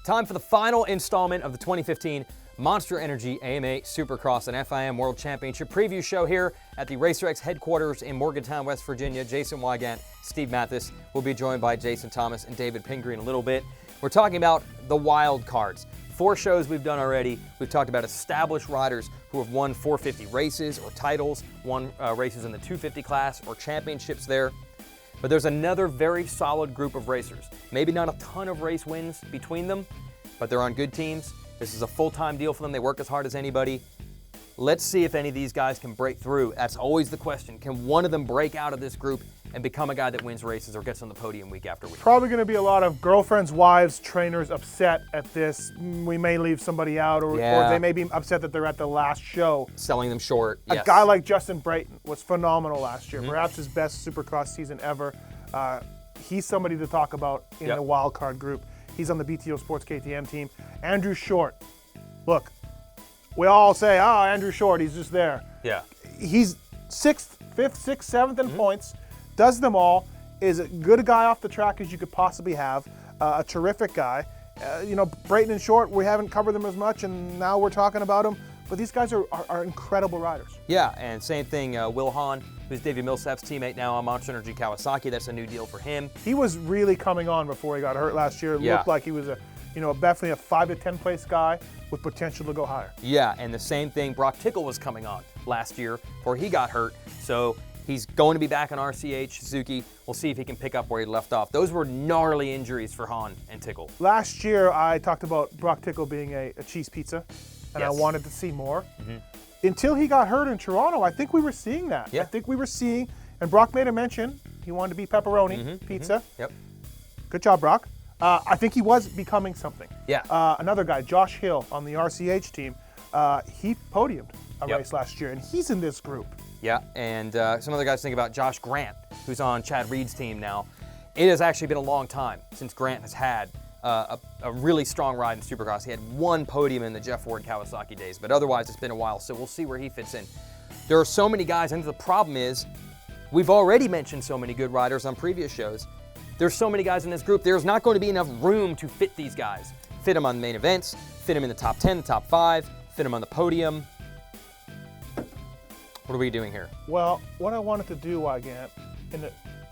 Time for the final installment of the 2015 Monster Energy AMA Supercross and FIM World Championship preview show here at the RacerX headquarters in Morgantown, West Virginia. Jason Weigandt, Steve Matthes will be joined by Jason Thomas and David Pingree in a little bit. We're talking about the wild cards. 4 shows we've done already. We've talked about established riders who have won 450 races or titles, won races in the 250 class or championships there. But there's another very solid group of racers. Maybe not a ton of race wins between them, but they're on good teams. This is a full-time deal for them. They work as hard as anybody. Let's see if any of these guys can break through. That's always the question. Can one of them break out of this group and become a guy that wins races or gets on the podium week after week? Probably going to be a lot of girlfriends, wives, trainers upset at this. We may leave somebody out, or they may be upset that they're at the last show. Selling them short, A guy like Justin Brayton was phenomenal last year. Perhaps his best Supercross season ever. He's somebody to talk about in the wild card group. He's on the BTO Sports KTM team. Andrew Short. Look, we all say, oh, Andrew Short, he's just there. Yeah. He's 6th, 5th, 6th, 7th in points. Does them all. Is a good guy off the track as you could possibly have. A terrific guy. Brayton and Short, we haven't covered them as much, and now we're talking about them. But these guys are incredible riders. Yeah, and same thing, Will Hahn, who's Davey Millsap's teammate now on Monster Energy Kawasaki. That's a new deal for him. He was really coming on before he got hurt last year. It looked like he was definitely a 5 to 10 place guy with potential to go higher. Yeah, and the same thing, Brock Tickle was coming on last year before he got hurt. So he's going to be back on RCH Suzuki. We'll see if he can pick up where he left off. Those were gnarly injuries for Hahn and Tickle. Last year, I talked about Brock Tickle being a cheese pizza, and I wanted to see more. Until he got hurt in Toronto, I think we were seeing that. Yeah. I think we were seeing, and Brock made a mention, he wanted to be pepperoni pizza. Yep. Good job, Brock. I think he was becoming something. Yeah. Another guy, Josh Hill on the RCH team, he podiumed a race last year, and he's in this group. Yeah, and some other guys think about Josh Grant, who's on Chad Reed's team now. It has actually been a long time since Grant has had a really strong ride in Supercross. He had 1 podium in the Jeff Ward Kawasaki days, but otherwise it's been a while, so we'll see where he fits in. There are so many guys, and the problem is we've already mentioned so many good riders on previous shows. There's so many guys in this group, there's not going to be enough room to fit these guys. Fit them on main events, fit them in the top 10, the top 5, fit them on the podium. What are we doing here? Well, what I wanted to do, Weigandt, in the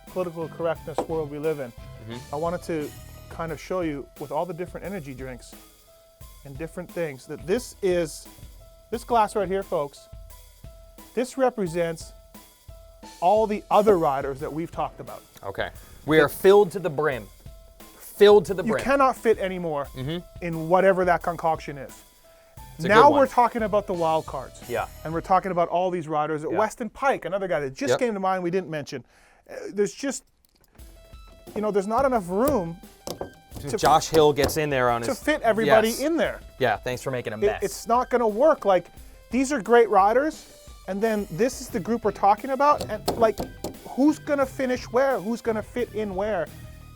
political correctness world we live in, I wanted to kind of show you with all the different energy drinks and different things that this glass right here, folks, this represents all the other riders that we've talked about. Okay. We are filled to the brim. Filled to the brim. You cannot fit any more in whatever that concoction is. It's a now good one. we're talking about the wild cards. Yeah. And we're talking about all these riders. Weston Pike, another guy that just came to mind we didn't mention. There's just, there's not enough room Josh Hill gets in there on to fit everybody in there. Yeah, thanks for making a mess. It's not going to work. Like, these are great riders, and then this is the group we're talking about, and like, who's going to finish where? Who's going to fit in where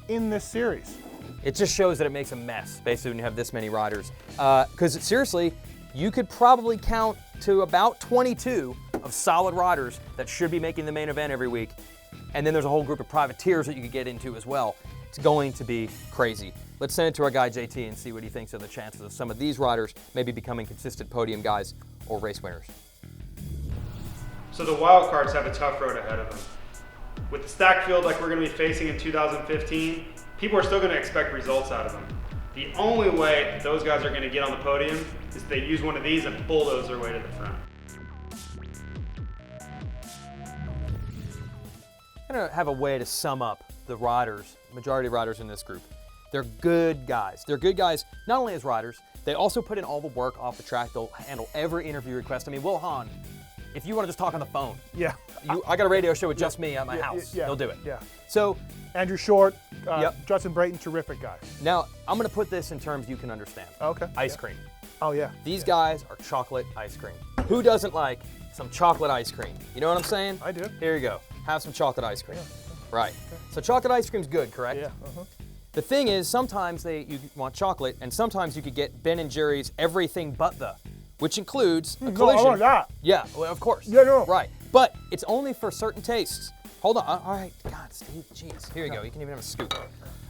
in this series? It just shows that it makes a mess, basically, when you have this many riders. Because seriously, you could probably count to about 22 of solid riders that should be making the main event every week. And then there's a whole group of privateers that you could get into as well. It's going to be crazy. Let's send it to our guy JT and see what he thinks of the chances of some of these riders maybe becoming consistent podium guys or race winners. So the wild cards have a tough road ahead of them. With the stacked field like we're going to be facing in 2015, people are still going to expect results out of them. The only way those guys are going to get on the podium is if they use one of these and bulldoze their way to the front. I'm going to have a way to sum up the riders, majority of riders in this group. They're good guys. They're good guys not only as riders, they also put in all the work off the track. They'll handle every interview request. I mean, Will Hahn, if you want to just talk on the phone, I got a radio show with just me at my house. They'll do it. Yeah. So Andrew Short, Justin Brayton, terrific guys. Now, I'm going to put this in terms you can understand. Okay. Ice cream. Oh, yeah. These guys are chocolate ice cream. Who doesn't like some chocolate ice cream? You know what I'm saying? I do. Here you go. Have some chocolate ice cream. Yeah. Right. Okay. So chocolate ice cream's good, correct? Yeah. The thing is, sometimes you want chocolate, and sometimes you could get Ben & Jerry's Everything But The, which includes a collision. No, I want that. Yeah, well, of course. Yeah, no. Right. But it's only for certain tastes. Hold on. All right. God, Steve, jeez. Here you go. You can even have a scoop.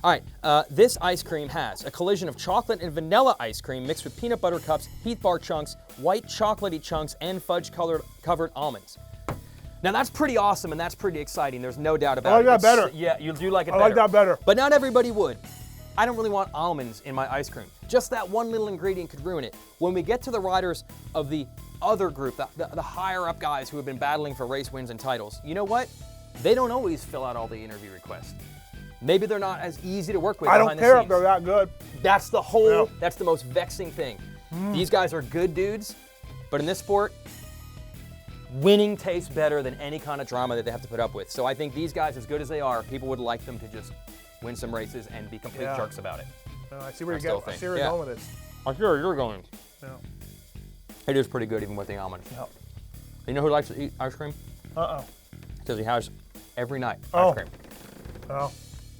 All right. This ice cream has a collision of chocolate and vanilla ice cream mixed with peanut butter cups, Heath bar chunks, white chocolatey chunks, and fudge-covered almonds. Now, that's pretty awesome, and that's pretty exciting. There's no doubt about it. I like that better. Yeah, you do like it I better. like that better. But not everybody would. I don't really want almonds in my ice cream. Just that one little ingredient could ruin it. When we get to the riders of the other group, the higher up guys who have been battling for race wins and titles, you know what? They don't always fill out all the interview requests. Maybe they're not as easy to work with I behind don't care the if they're that good. That's the whole, Yeah. that's the most vexing thing. These guys are good dudes, but in this sport, winning tastes better than any kind of drama that they have to put up with. So I think these guys, as good as they are, people would like them to just win some races and be complete jerks about it. I see where That's you're the going. whole I see where you're going with this. I see where you're going. Yeah. It is pretty good even with the almonds. Yep. You know who likes to eat ice cream? Because he has every night ice cream.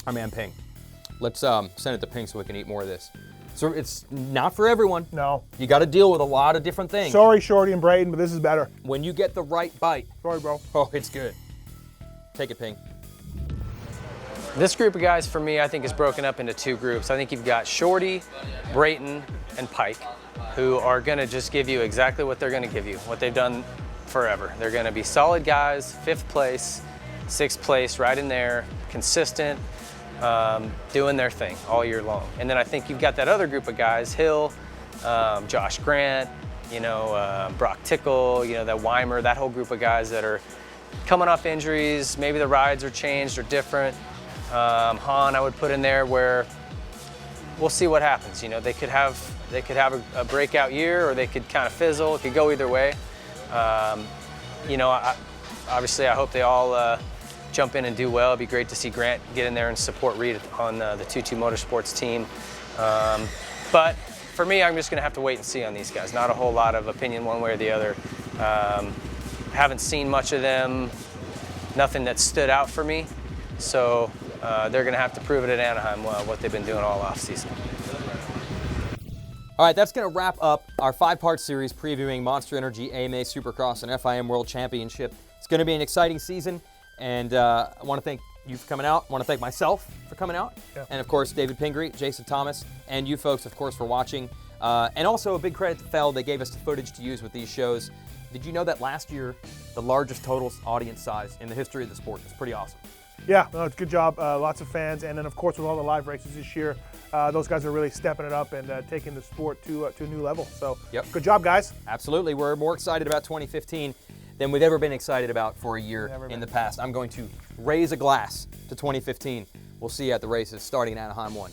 Our man Ping. Let's send it to Ping so we can eat more of this. So it's not for everyone. No. You got to deal with a lot of different things. Sorry, Shorty and Brayden, but this is better. When you get the right bite. Sorry, bro. Oh, it's good. Take it, Ping. This group of guys, for me, I think is broken up into two groups. I think you've got Shorty, Brayton, and Pike, who are going to just give you exactly what they're going to give you, what they've done forever. They're going to be solid guys, 5th place, 6th place, right in there, consistent, doing their thing all year long. And then I think you've got that other group of guys, Hill, Josh Grant, Brock Tickle, that Weimer, that whole group of guys that are coming off injuries. Maybe the rides are changed or different. Han, I would put in there where we'll see what happens. They could have a breakout year, or they could kind of fizzle. It could go either way. Obviously, I hope they all jump in and do well. It'd be great to see Grant get in there and support Reed on the 2-2 Motorsports team. But for me, I'm just going to have to wait and see on these guys. Not a whole lot of opinion one way or the other. Haven't seen much of them. Nothing that stood out for me. So they're going to have to prove it at Anaheim what they've been doing all offseason. All right, that's going to wrap up our 5-part series previewing Monster Energy AMA Supercross and FIM World Championship. It's going to be an exciting season, and I want to thank you for coming out. I want to thank myself for coming out, and of course David Pingree, Jason Thomas, and you folks, of course, for watching. And also a big credit to Feld. They gave us the footage to use with these shows. Did you know that last year, the largest total audience size in the history of the sport? It's pretty awesome. Yeah, no, it's a good job. Lots of fans, and then of course with all the live races this year, those guys are really stepping it up and taking the sport to a new level. So, good job, guys. Absolutely, we're more excited about 2015 than we've ever been excited about for a year in the past. I'm going to raise a glass to 2015. We'll see you at the races starting in Anaheim 1.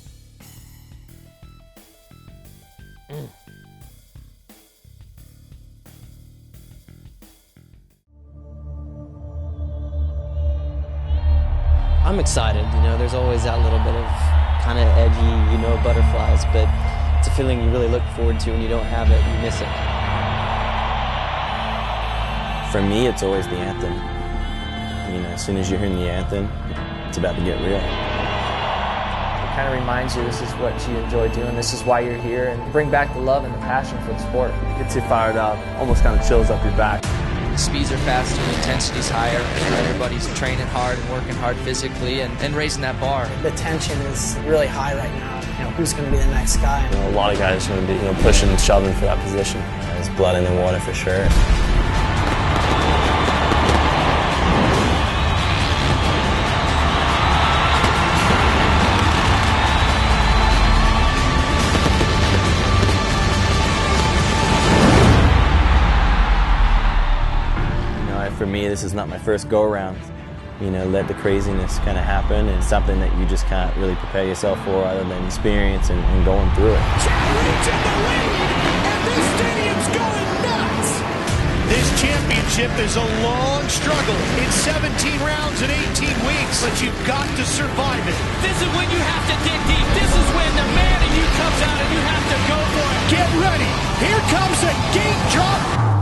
I'm excited, there's always that little bit of kind of edgy, butterflies, but it's a feeling you really look forward to. When you don't have it, you miss it. For me, it's always the anthem. As soon as you're hearing the anthem, it's about to get real. It kind of reminds you this is what you enjoy doing, this is why you're here, and bring back the love and the passion for the sport. It gets you fired up, almost kind of chills up your back. The speeds are faster, the intensity's higher, and everybody's training hard and working hard physically and raising that bar. The tension is really high right now. Who's going to be the next guy? A lot of guys are going to be pushing and shoving for that position. There's blood in the water for sure. For me, this is not my first go-around. Let the craziness kind of happen, and it's something that you just can't really prepare yourself for other than experience and going through it. Reed's in the lead, and this stadium's going nuts! This championship is a long struggle. It's 17 rounds in 18 weeks, but you've got to survive it. This is when you have to dig deep. This is when the man in you comes out and you have to go for it. Get ready. Here comes a gate drop.